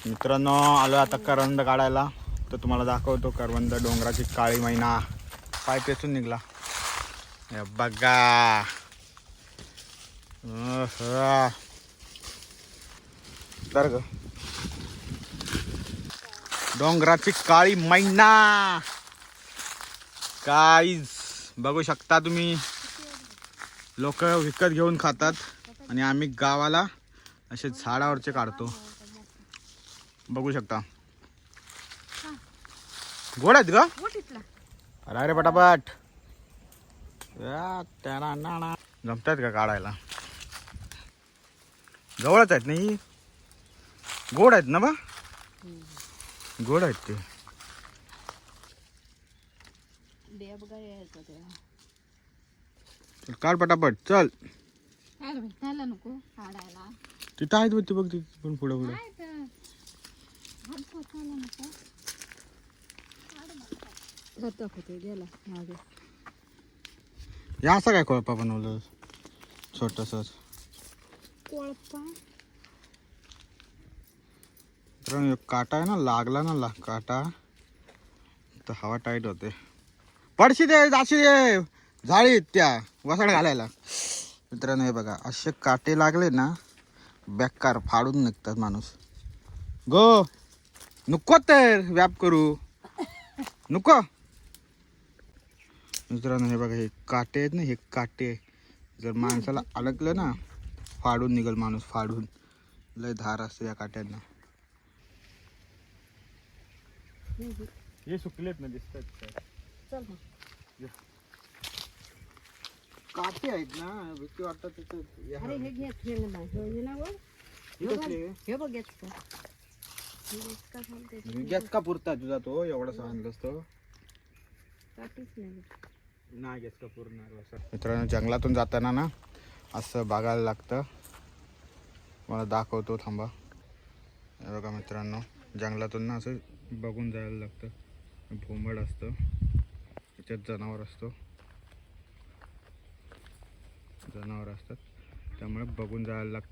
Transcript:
मित्रांनो आलो आता करवंद काढायला. तर तुम्हाला दाखवतो करवंद. डोंगराची काळी मैना पाय पेचून निघला. हे बघा. तर ग डोंगराची काळी मैना काहीच बघू शकता तुम्ही. लोक विकत घेऊन खातात आणि आम्ही गावाला असे झाडावरचे काढतो. बघू शकता. गोड आहेत का? अरे पटापट जमतात का काढायला? जवळच आहेत नाही. गोड आहेत ना बा. गोड आहेत ते. काढ पटापट चल. नको काढायला. तिथं आहेत होती बघ. तिथे पण पुढे पुढे गेला मागे. या असं काय कोळपा बनवलं छोटसच. कोळपा तर काटा आहे ना, लागला ना काटा तर हवा टाईट होते. पडशी दे जाशी दे झाडीत त्या वसाड घालायला. मित्रांनो हे बघा असे काटे लागले ना बेकार फाडून निघतात माणूस. गो नको तर व्याप करू नको. मित्रांनो हे बघा हे काटे आहेत ना, हे काटे जर माणसाला अडकलं ना फाडून निघल माणूस. फाडून लय धार असते या काट्यांना. हे सुकलेत ना दिसतात. चल काटे आहेत ना भीती वाटत तिथं. अरे हे घेत हे ना हे बघ घेत का गॅस का पुरता तुझा तो एवढा आणलंस तो काटीच नाही. नाही गॅस का पुरणार. मित्रांनो जंगलातून जाताना ना असं बघायला लागतं. मला दाखवतो थांबा. हे बघा मित्रांनो जंगलातून ना असं बघून जायला लागतं. भोमड असतं त्याच्यात जनावर असतात त्यामुळे बघून जायला लागतं.